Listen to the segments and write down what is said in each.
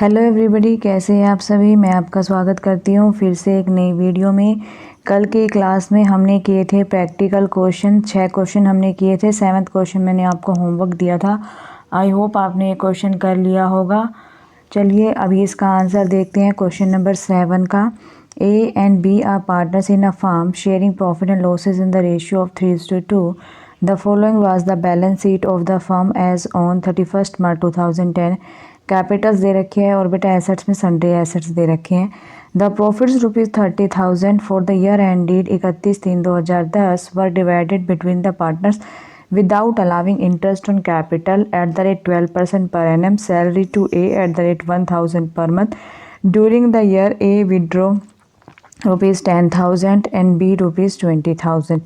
Hello everybody, कैसे हैं आप सभी। मैं आपका स्वागत करती हूँ फिर से एक नई वीडियो में। कल की क्लास में हमने किए थे प्रैक्टिकल क्वेश्चन, 6 क्वेश्चन हमने किए थे। 7वां क्वेश्चन मैंने आपको होमवर्क दिया था। आई होप आपने ये क्वेश्चन कर लिया होगा। चलिए अभी इसका आंसर देखते हैं। क्वेश्चन नंबर 7 का, A and B are partners in a firm sharing profit and losses in the ratio of 3:2। The following was the balance sheet of the firm as on 31 March 2010। Capitals दे रखे हैं और बेटा assets में sundry assets दे रखे हैं। The profits ₹30,000 for the year ended 31/3/2010 were divided between the partners without allowing interest on capital at the rate 12% per annum. Salary to A at the rate 1,000 per month. During the year, A withdraw ₹10,000 and B ₹20,000।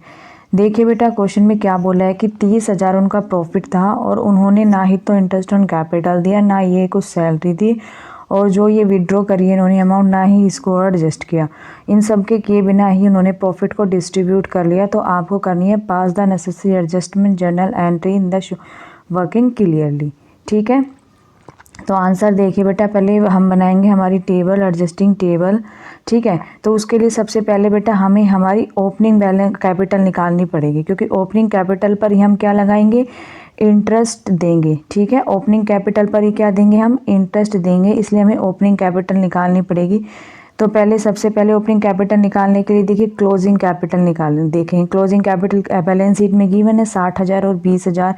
देखिए बेटा question में क्या बोला है कि 30,000 उनका profit था और उन्होंने ना ही तो इंटरेस्ट ऑन कैपिटल दिया, ना ये कुछ सैलरी दी, और जो ये विड्रॉ करी है इन्होंने अमाउंट, ना ही इसको एडजस्ट किया। इन सब के किए बिना ही उन्होंने प्रॉफिट को डिस्ट्रीब्यूट कर लिया। तो आपको करनी है pass the necessary adjustment journal entry in the working clearly. ठीक है, तो आंसर देखिए बेटा, पहले हम बनाएंगे हमारी टेबल, एडजस्टिंग टेबल। ठीक है, तो उसके लिए सबसे पहले बेटा हमें हमारी ओपनिंग बैलेंस कैपिटल निकालनी पड़ेगी, क्योंकि ओपनिंग कैपिटल पर ही हम क्या लगाएंगे, इंटरेस्ट देंगे। ठीक है, ओपनिंग कैपिटल पर ही क्या देंगे, हम इंटरेस्ट देंगे, इसलिए हमें ओपनिंग कैपिटल निकालनी पड़ेगी। तो पहले सबसे पहले ओपनिंग कैपिटल निकालने के लिए देखिए क्लोजिंग कैपिटल निकालने। देखें क्लोजिंग कैपिटल बैलेंस शीट में गिवन है 60,000 और 20,000।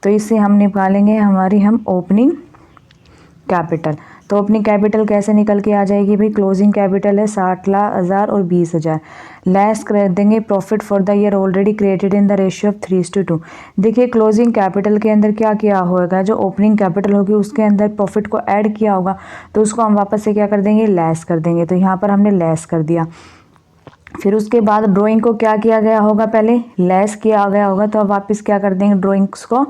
तो इससे हम निकालेंगे हमारी ओपनिंग कैपिटल। तो ओपनिंग कैपिटल कैसे निकल के आ जाएगी भाई, क्लोजिंग कैपिटल है 60,000 और 20,000, लेस कर देंगे profit for the year already created in the ratio of 3:2। देखिए क्लोजिंग कैपिटल के अंदर क्या किया होगा, जो ओपनिंग कैपिटल होगी उसके अंदर प्रॉफिट को ऐड किया होगा, तो उसको हम वापस से क्या कर देंगे, लेस कर देंगे। तो यहाँ पर हमने लेस कर दिया। फिर उसके बाद ड्राइंग को क्या किया गया होगा, पहले लेस किया गया होगा, तो अब वापस क्या कर देंगे, ड्राइंग्स को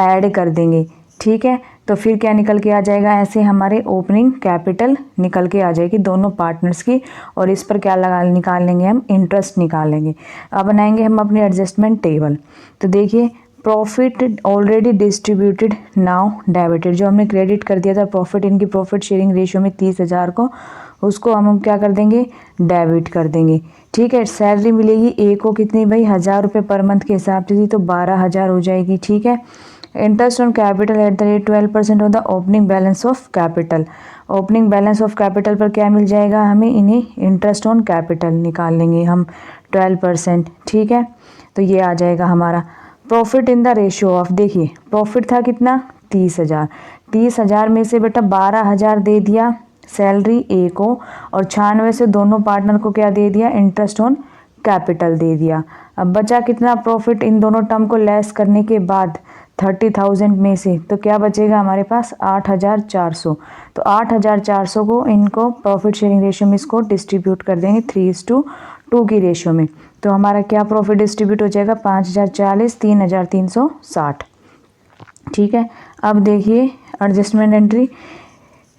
ऐड कर देंगे। ठीक है, तो फिर क्या निकल के आ जाएगा, ऐसे हमारे ओपनिंग कैपिटल निकल के आ जाएगी दोनों पार्टनर्स की, और इस पर क्या निकाल लेंगे, हम इंटरेस्ट निकाल लेंगे। अब बनाएंगे हम अपनी एडजस्टमेंट टेबल। तो देखिए profit already distributed now debited, जो हमने क्रेडिट कर दिया था प्रॉफिट, इनकी प्रॉफिट शेयरिंग रेशियो में 30,000 को, उसको हम क्या कर देंगे, डेबिट कर देंगे। ठीक है, सैलरी मिलेगी ए को कितनी भाई, 1,000 रुपये पर मंथ के हिसाब से थी, तो 12,000 हो जाएगी। ठीक है, interest on capital at the rate 12% of the opening balance of capital. Opening balance of capital पर क्या मिल जाएगा हमें, इन्हें इंटरेस्ट ऑन कैपिटल निकाल लेंगे हम 12%। ठीक है, तो ये आ जाएगा हमारा profit in the ratio of. देखिए प्रॉफिट था कितना, 30,000। 30,000 में से बेटा 12,000 दे दिया सैलरी ए को, और 96 से दोनों पार्टनर को क्या दे दिया, इंटरेस्ट ऑन कैपिटल दे दिया। अब बचा कितना प्रॉफिट, इन दोनों टर्म को लेस करने के बाद 30,000 में से, तो क्या बचेगा हमारे पास 8,400। तो 8,400 को इनको प्रॉफिट शेयरिंग रेशियो में इसको डिस्ट्रीब्यूट कर देंगे 3:2 की रेशियो में। तो हमारा क्या प्रॉफिट डिस्ट्रीब्यूट हो जाएगा, 5,040, 3,360। ठीक है, अब देखिए एडजस्टमेंट एंट्री,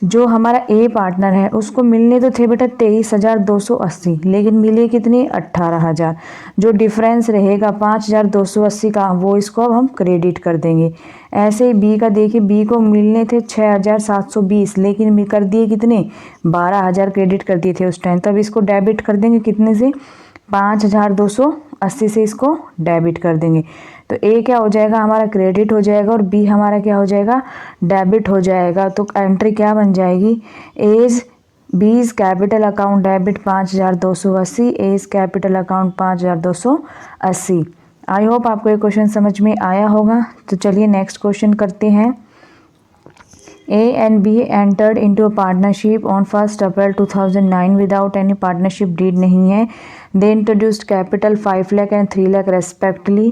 जो हमारा ए पार्टनर है उसको मिलने तो थे बेटा 23,280, लेकिन मिले कितनी, 18,000। जो डिफरेंस रहेगा 5,280 का, वो इसको अब हम क्रेडिट कर देंगे। ऐसे ही बी का देखिए, बी को मिलने थे 6,720, लेकिन कर दिए कितने, 12,000 क्रेडिट कर दिए थे उस टाइम। तब इसको डेबिट कर देंगे कितने से, 5,280 से इसको डेबिट कर देंगे। तो ए क्या हो जाएगा हमारा, क्रेडिट हो जाएगा, और बी हमारा क्या हो जाएगा, डेबिट हो जाएगा। तो एंट्री क्या बन जाएगी, as B's capital account debit 5,280, as capital account 5,280। I hope आपको ये क्वेश्चन समझ में आया होगा। तो चलिए नेक्स्ट क्वेश्चन करते हैं। A and B entered into a partnership on 1st April 2009 without any partnership deed नहीं है। They introduced capital 5 lakh and 3 lakh respectively.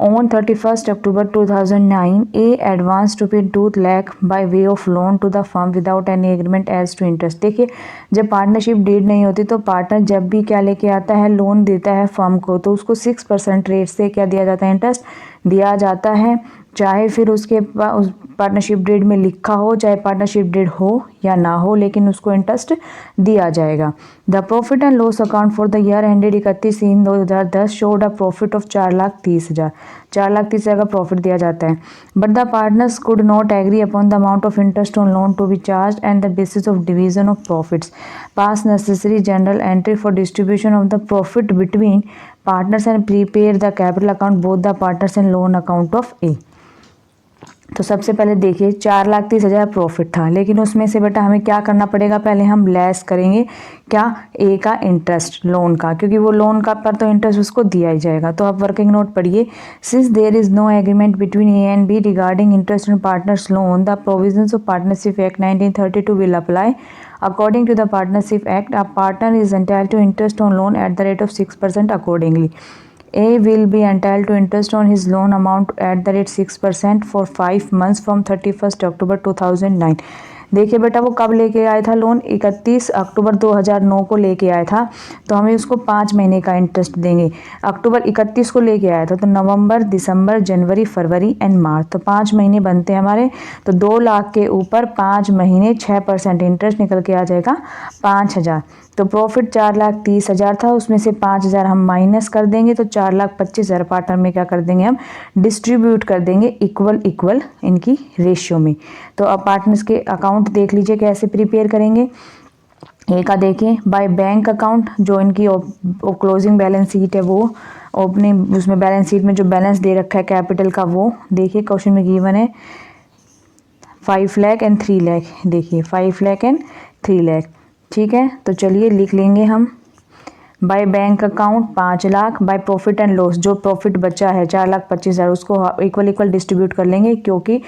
On 31st October 2009, A advanced ₹2 lakh by way of loan to the firm without any agreement as to interest। देखिए जब partnership deed नहीं होती तो partner जब भी क्या लेके आता है, लोन देता है फर्म को, तो उसको 6% रेट से क्या दिया जाता है, इंटरेस्ट दिया जाता है। चाहे फिर उसके उस पार्टनरशिप डीड में लिखा हो, चाहे पार्टनरशिप डीड हो या ना हो, लेकिन उसको इंटरेस्ट दिया जाएगा। The profit and loss account for the year ended 31/3/2010 showed a profit of 4,30,000। 4,30,000 का प्रॉफिट दिया जाता है। But the partners could not agree upon the amount of interest on loan to be charge and the basis of division of profits pass necessary journal entry for distribution of the profit between partners and prepare the capital account both the partners and loan account of ए। तो सबसे पहले देखिए 4,30,000 profit था, लेकिन उसमें से बेटा हमें क्या करना पड़ेगा, पहले हम लेस करेंगे क्या, ए का इंटरेस्ट लोन का, क्योंकि वो लोन का पर तो इंटरेस्ट उसको दिया ही जाएगा। तो आप वर्किंग नोट पढ़िए, since there is no agreement between A and B regarding interest on partners loan the provisions of partnership act 1932 will apply. According to the Partnership Act, a partner is entitled to interest on loan at the rate of 6% accordingly. A will be entitled to interest on his loan amount at the rate 6% for 5 months from 31st October 2009. देखिए बेटा वो कब लेके आया था loan, 31 अक्टूबर 2009 को लेके आया था, तो हमें उसको 5 महीने का इंटरेस्ट देंगे। अक्टूबर 31 को लेके आया था, तो नवंबर, दिसंबर, जनवरी, फरवरी एंड मार्च, तो 5 महीने बनते हैं हमारे। तो 2 लाख के ऊपर 5 महीने 6% इंटरेस्ट निकल के आ जाएगा 5,000। तो प्रॉफिट 4,30,000 था, उसमें से 5,000 हम माइनस कर देंगे, तो 4,25,000 पार्टनर में क्या कर देंगे, हम डिस्ट्रीब्यूट कर देंगे इक्वल इनकी रेशियो में। तो अब पार्टनर्स के अकाउंट देख लीजिए कैसे प्रिपेयर करेंगे। ए का देखिए बाय बैंक अकाउंट, जो इनकी क्लोजिंग बैलेंस शीट है वो ओपनिंग, उसमें बैलेंस शीट में जो बैलेंस दे रखा है कैपिटल का वो देखिए क्वेश्चन में गिवन है 5 लाख एंड 3 लाख, देखिए 5 लाख एंड 3 लाख, ठीक है। तो चलिए लिख लेंगे हम by bank account 5 lakh, by profit and loss जो प्रॉफिट बचा है 4,25,000 उसको इक्वल डिस्ट्रीब्यूट कर लेंगे, क्योंकि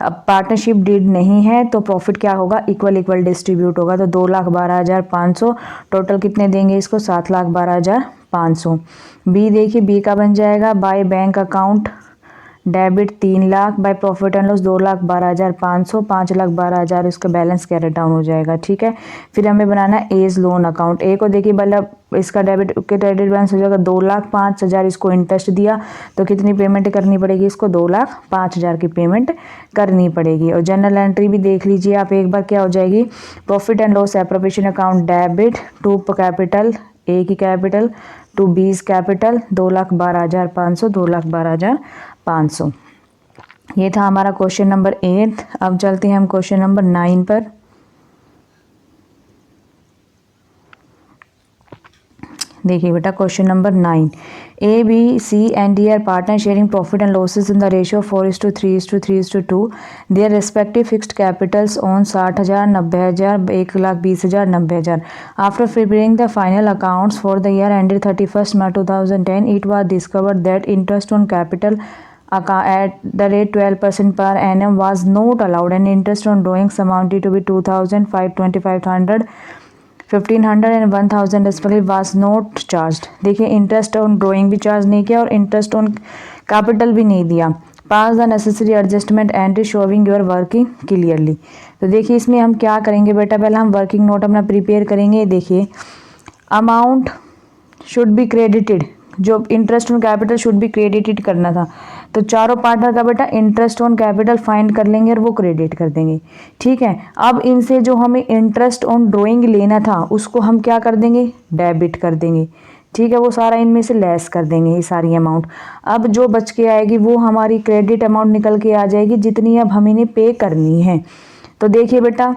अब पार्टनरशिप डीड नहीं है तो प्रॉफिट क्या होगा, इक्वल डिस्ट्रीब्यूट होगा। तो 2,12,500 टोटल कितने देंगे इसको, 7,12,500। बी देखिए बी का बन जाएगा by bank account debit 3 lakh, by profit and loss 2,12,500, 5,12,000 इसका बैलेंस कैरेट डाउन हो जाएगा, ठीक है। फिर हमें बनाना एज लोन अकाउंट। ए को देखिए मतलब इसका डेबिट के क्रेडिट बैलेंस हो जाएगा 2,05,000, इसको इंटरेस्ट दिया तो कितनी पेमेंट करनी पड़ेगी, इसको 2,05,000 की पेमेंट करनी पड़ेगी। और जनरल एंट्री भी देख लीजिए आप एक बार, क्या हो जाएगी, profit and loss appropriation account debit to capital, A की कैपिटल टू बीज कैपिटल 2,12,500, 2,12,500। ये था हमारा क्वेश्चन नंबर 8। अब चलते हैं हम क्वेश्चन नंबर 9 पर। देखिए बेटा question number 9, A B C and D are partner sharing profit and losses in the ratio 4:3:3:2। Their respective fixed capitals on 60,000, 90,000, 1,20,000, 90,000। After preparing the final accounts for the year ended 31st March 2010, it was discovered that interest on capital at the rate 12% per annum was not allowed, and interest on drawings amounted to be 2,000, 5,2,500, 1,500 and 1,000 respectively was not charged। देखिए interest on drawing भी charge नहीं किया और interest on capital भी नहीं दिया। Pass the necessary adjustment entry showing your working clearly. तो देखिए इसमें हम क्या करेंगे बेटा, पहले हम वर्किंग नोट अपना प्रिपेयर करेंगे। देखिए अमाउंट शुड बी क्रेडिटेड, जो interest on capital should be credited करना था, तो चारों पार्टनर का बेटा इंटरेस्ट ऑन कैपिटल फाइंड कर लेंगे और वो क्रेडिट कर देंगे, ठीक है। अब इनसे जो हमें इंटरेस्ट ऑन ड्राइंग लेना था उसको हम क्या कर देंगे, डेबिट कर देंगे, ठीक है। वो सारा इनमें से लेस कर देंगे ये सारी अमाउंट। अब जो बच के आएगी वो हमारी क्रेडिट अमाउंट निकल के आ जाएगी, जितनी अब हम इन्हें पे करनी है। तो देखिए बेटा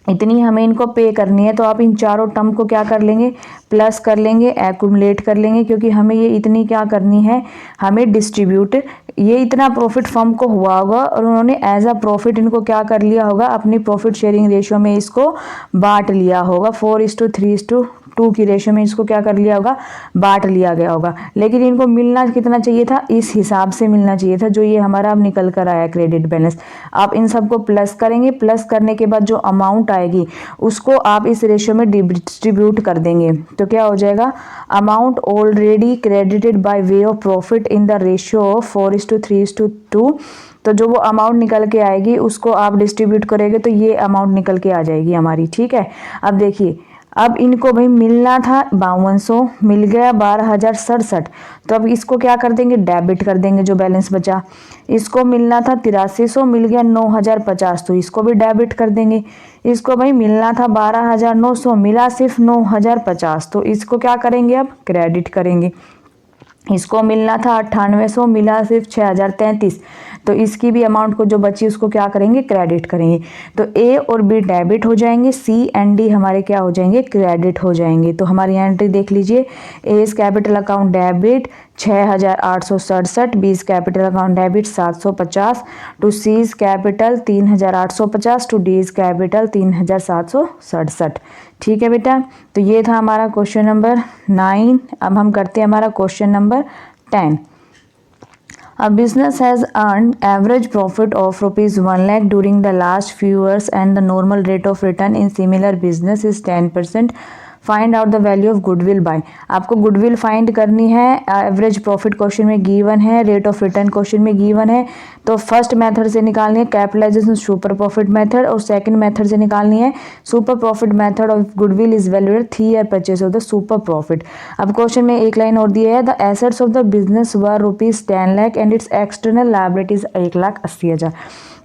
इतनी हमें इनको पे करनी है, तो आप इन चारों टर्म को क्या कर लेंगे, प्लस कर लेंगे, एक्यूमुलेट कर लेंगे, क्योंकि हमें ये इतनी क्या करनी है, हमें डिस्ट्रीब्यूट, ये इतना प्रॉफिट फर्म को हुआ होगा और उन्होंने एज अ प्रॉफिट इनको क्या कर लिया होगा, अपनी प्रॉफिट शेयरिंग रेशियो में इसको बांट लिया होगा। 4:3:2 की रेशियो में इसको क्या कर लिया होगा, बांट लिया गया होगा। लेकिन इनको मिलना कितना चाहिए था, इस हिसाब से मिलना चाहिए था जो ये हमारा अब निकल कर आया क्रेडिट बैलेंस। आप इन सबको प्लस करेंगे, प्लस करने के बाद जो अमाउंट आएगी उसको आप इस रेशियो में डिस्ट्रीब्यूट कर देंगे, तो क्या हो जाएगा, amount already credited by way of profit in the ratio of 4:3:2। तो जो वो अमाउंट निकल के आएगी उसको आप डिस्ट्रीब्यूट करेंगे तो ये अमाउंट निकल के आ जाएगी हमारी, ठीक है। अब देखिए अब इनको भाई मिलना था 5200, मिल गया 12,067, तो अब इसको क्या कर देंगे, डेबिट कर देंगे जो बैलेंस बचा। इसको मिलना था 8300, मिल गया 9,050, तो इसको भी डेबिट कर देंगे। इसको भाई मिलना था 12,900, मिला सिर्फ 9,050, तो इसको क्या करेंगे, अब क्रेडिट करेंगे। इसको मिलना था 9800, मिला सिर्फ 6033। तो इसकी भी अमाउंट को जो बची उसको क्या करेंगे, क्रेडिट करेंगे। तो ए और बी डेबिट हो जाएंगे, सी एंड डी हमारे क्या हो जाएंगे, क्रेडिट हो जाएंगे। तो हमारी एंट्री देख लीजिए, A is capital account debit 6867, B is capital account debit 750, to C is capital 3850, to D is capital 3767। ठीक है बेटा, तो ये था हमारा क्वेश्चन नंबर 9। अब हम करते हैं हमारा question number 10। A business has earned average profit of rupees 1 lakh during the last few years and the normal rate of return in similar business is 10%. Find out the value of goodwill by. आपको goodwill find करनी है। Average profit question में given है, rate of return question में given है। तो first method से निकालनी है कैपिटलाइजेशन सुपर प्रॉफिट मेथड, और सेकंड मेथड से निकालनी है super profit method of goodwill is valued 3 year purchase of the super profit. अब क्वेश्चन में एक लाइन और दी है, the assets of the business were rupees 10 lakh and it's external liabilities 1,80,000।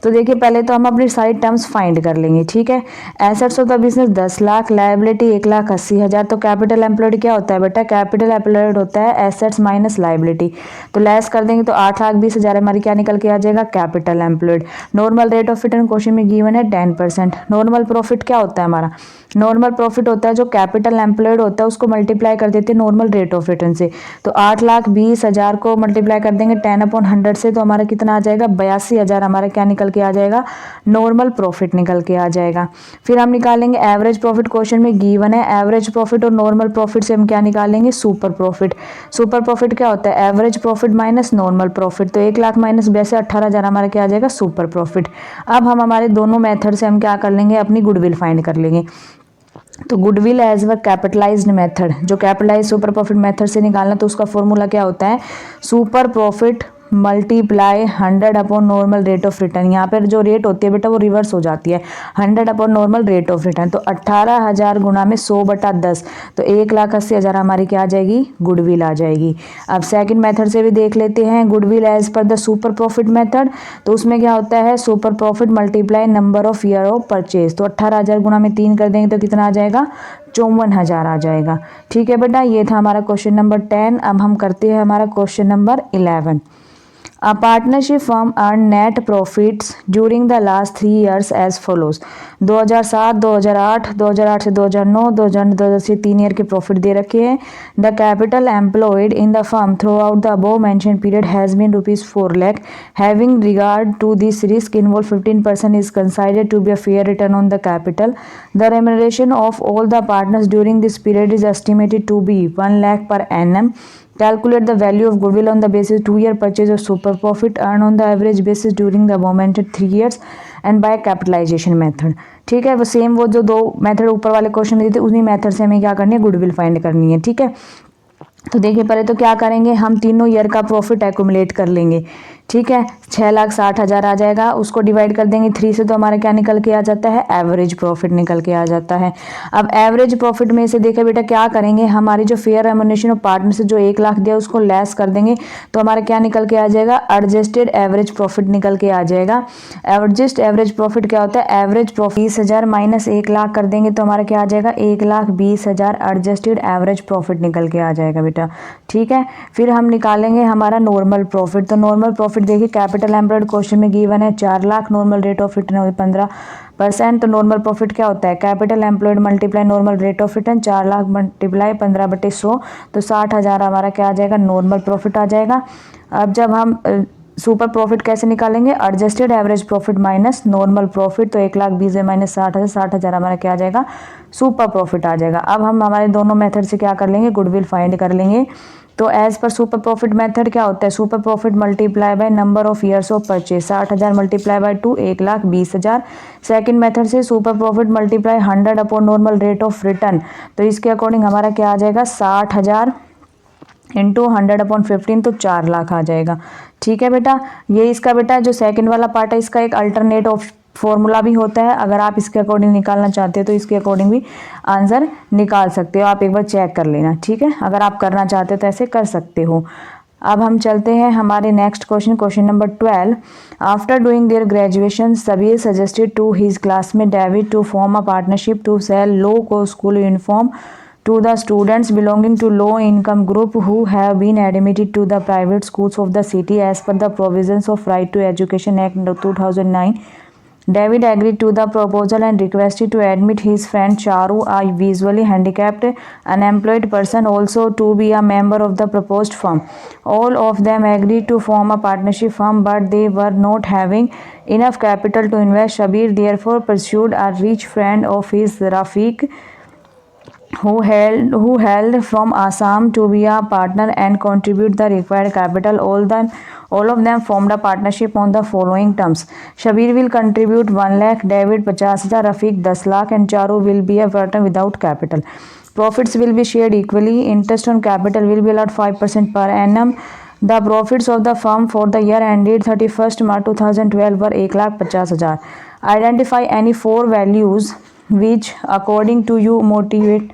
तो देखिए पहले तो हम अपनी सारी टर्म्स फाइंड कर लेंगे। ठीक है, assets of the business 10 lakh, liability 1,80,000। तो कैपिटल एम्प्लॉयड क्या होता है बेटा, कैपिटल एम्प्लॉयड होता है एसेट्स माइनस लायबिलिटी। तो लेस कर देंगे तो 8,20,000 हमारी क्या निकल के आ जाएगा, capital employed. Normal rate of return question में गिवन है 10%। नॉर्मल प्रॉफिट क्या होता है हमारा, नॉर्मल प्रॉफिट होता है जो कैपिटल एम्प्लॉयड होता है उसको मल्टीप्लाई कर देते हैं नॉर्मल रेट ऑफ रिटर्न से। तो 8,20,000 को मल्टीप्लाई कर देंगे 10/100 से, तो हमारा कितना आ जाएगा, 82,000 हमारा क्या निकल के आ जाएगा, नॉर्मल प्रॉफिट निकल के आ जाएगा। फिर हम निकालेंगे एवरेज प्रॉफिट, क्वेश्चन में गिवन है एवरेज प्रॉफिट और नॉर्मल प्रॉफिट से हम क्या निकालेंगे, सुपर प्रॉफिट। सुपर प्रॉफिट क्या होता है, average profit minus normal profit. तो 1 लाख माइनस 18,000 हमारा क्या आ जाएगा, सुपर प्रॉफिट। अब हम हमारे दोनों मेथड से हम क्या कर लेंगे, अपनी गुडविल फाइंड कर लेंगे। तो गुडविल एज व कैपिटलाइज्ड मेथड, जो कैपिटलाइज सुपर प्रॉफिट मेथड से निकालना, तो उसका फॉर्मूला क्या होता है, super profit multiply 100 upon normal rate of return. यहाँ पर जो रेट होती है बेटा वो रिवर्स हो जाती है, 100 upon normal rate of return. तो 18,000 गुणा में 100/10, तो 1,80,000 हमारी क्या आ जाएगी, गुडविल आ जाएगी। अब सेकंड मेथड से भी देख लेते हैं, goodwill as per the super profit method. तो उसमें क्या होता है, super profit multiply number of year of purchase. तो 18,000 गुणा में 3 कर देंगे तो कितना आ जाएगा, 54,000 आ जाएगा। ठीक है बेटा, ये था हमारा क्वेश्चन नंबर 10। अब हम करते हैं हमारा question number 11। A partnership firm earned net profits during the last 3 years as follows। 2007, 2008, 2008 से 2009, 2009 से 3 ईयर के प्रॉफिट दे रखे हैं। The capital employed in the firm throughout the above mentioned period has been rupees 4 lakh। Having regard to this risk involved, 15% is considered to be a fair return on the capital। The remuneration of all the partners during this period is estimated to be 1 lakh per annum। Calculate the value of goodwill on the basis 2-year purchase of super profit earned on the average basis during the momented 3 years and by capitalization method। ठीक है, वो same वो जो दो method ऊपर वाले question में दी थी उन्हीं मेथड से हमें क्या करनी है, गुडविल फाइंड करनी है। ठीक है, तो देखिए पहले तो क्या करेंगे, हम तीनों ईयर का प्रॉफिट एक्यूमुलेट कर लेंगे। ठीक है, 6,60,000 आ जाएगा, उसको डिवाइड कर देंगे 3 से, तो हमारा क्या निकल के आ जाता है, एवरेज प्रॉफिट निकल के आ जाता है। अब एवरेज प्रॉफिट में से देखिए बेटा क्या करेंगे, हमारी जो फेयर रेम्युनरेशन ऑफ पार्टनर से जो 1 लाख दिया उसको लेस कर देंगे, तो हमारा क्या निकल के आ जाएगा, एडजस्टेड एवरेज प्रॉफिट निकल के आ जाएगा। एडजस्ट एवरेज प्रॉफिट क्या होता है, एवरेज प्रॉफिट 20,000 माइनस 1 लाख कर देंगे तो हमारा क्या आ जाएगा, 1,20,000 एडजस्टेड एवरेज प्रॉफिट निकल के आ जाएगा बेटा। ठीक है, फिर हम निकालेंगे हमारा नॉर्मल प्रॉफिट। तो नॉर्मल प्रॉफिट देखिए कैपिटल एम्प्लॉयड क्वेश्चन में गिवन है 4 lakh, normal rate of return 15%। तो नॉर्मल प्रॉफिट क्या होता है, capital employed multiply normal rate of return, 4 lakh multiply 15/100, तो 60,000 हमारा क्या आ जाएगा, नॉर्मल प्रॉफिट आ जाएगा। अब जब हम सुपर प्रॉफिट कैसे निकालेंगे, adjusted average profit minus normal profit. तो 1,20,000 माइनस 60,000, 60,000 हमारा क्या आ जाएगा, सुपर प्रॉफिट आ जाएगा। अब हम हमारे दोनों मेथड से क्या कर लेंगे, गुडविल फाइंड कर लेंगे। तो as per super profit method क्या होता है, super profit multiply by number of years of purchase, 60,000 multiply by 2, 1,20,000। Second method से super profit multiply 100 upon normal rate of return. तो इसके अकॉर्डिंग हमारा क्या आ जाएगा, 60,000 इंटू 100/15, तो 4 लाख आ जाएगा। ठीक है बेटा, ये इसका बेटा जो सेकंड वाला पार्ट है इसका एक अल्टरनेट फॉर्मूला भी होता है। अगर आप इसके अकॉर्डिंग निकालना चाहते हो तो इसके अकॉर्डिंग भी आंसर निकाल सकते हो, आप एक बार चेक कर लेना। ठीक है, अगर आप करना चाहते हो तो ऐसे कर सकते हो। अब हम चलते हैं हमारे next question, question number 12। After doing their graduation, Sabir suggested to his classmate David to form a partnership to sell low cost school uniform to the students belonging to low income group who have been admitted to the private schools of the city as per the provisions of Right to Education Act 2009. David agreed to the proposal and requested to admit his friend Charu, a visually handicapped unemployed person, also to be a member of the proposed firm. All of them agreed to form a partnership firm, but they were not having enough capital to invest. Shabir therefore pursued a rich friend of his, Rafiq, who hailed from Assam, to be a partner and contribute the required capital. All of them formed a partnership on the following terms. Shabir will contribute 1 lakh, David 50,000, Rafiq 10 lakh, and Charu will be a partner without capital. Profits will be shared equally. Interest on capital will be allowed 5% per annum. The profits of the firm for the year ended 31st March 2012 were 1,50,000. Identify any 4 values which according to you motivate.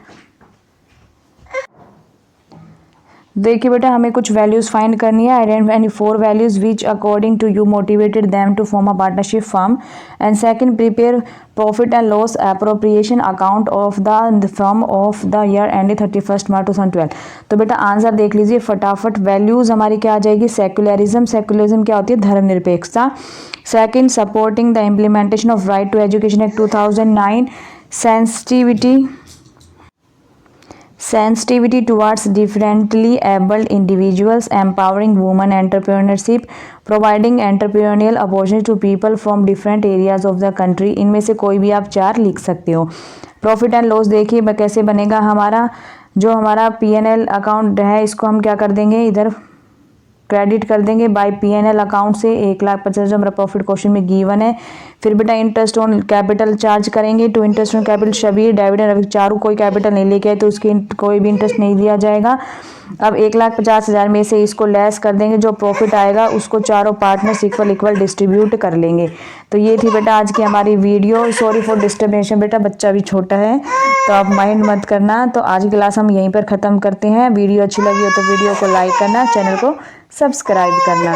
देखिए बेटा, हमें कुछ values find करनी है. Identify any 4 values which according to you motivated them to form a partnership firm. And second, prepare profit and loss appropriation account of the firm of the year ended 31st March 2012. तो बेटा answer देख लीजिए फटाफट. Values हमारी क्या आ जाएगी? Secularism. Secularism क्या होती है? धर्मनिरपेक्षता. Second, supporting the implementation of right to education act 2009. Sensitivity towards differently abled individuals, empowering women entrepreneurship, providing entrepreneurial opportunities to people from different areas of the country. इनमें से कोई भी आप 4 लिख सकते हो. प्रॉफिट एंड लॉस देखिए कैसे बनेगा. जो हमारा P&L अकाउंट है इसको हम क्या कर देंगे, इधर क्रेडिट कर देंगे बाय P&L अकाउंट से. 1,50,000 जो हमारा प्रॉफिट क्वेश्चन में गिवन है. फिर बेटा इंटरेस्ट ऑन कैपिटल चार्ज करेंगे. To interest on capital Shabir, David और चारू कोई कैपिटल नहीं लेके आए तो उसकी कोई भी इंटरेस्ट नहीं दिया जाएगा. अब 1,50,000 में से इसको लेस कर देंगे. जो प्रॉफिट आएगा उसको चारों पार्टनर्स इक्वल डिस्ट्रीब्यूट कर लेंगे. तो ये थी बेटा आज की हमारी वीडियो. सॉरी फॉर डिस्टर्बेशन बेटा, बच्चा भी छोटा है तो आप माइंड मत करना. तो आज की क्लास हम यहीं पर ख़त्म करते हैं. वीडियो अच्छी लगी हो तो वीडियो को लाइक करना, चैनल को सब्सक्राइब करना.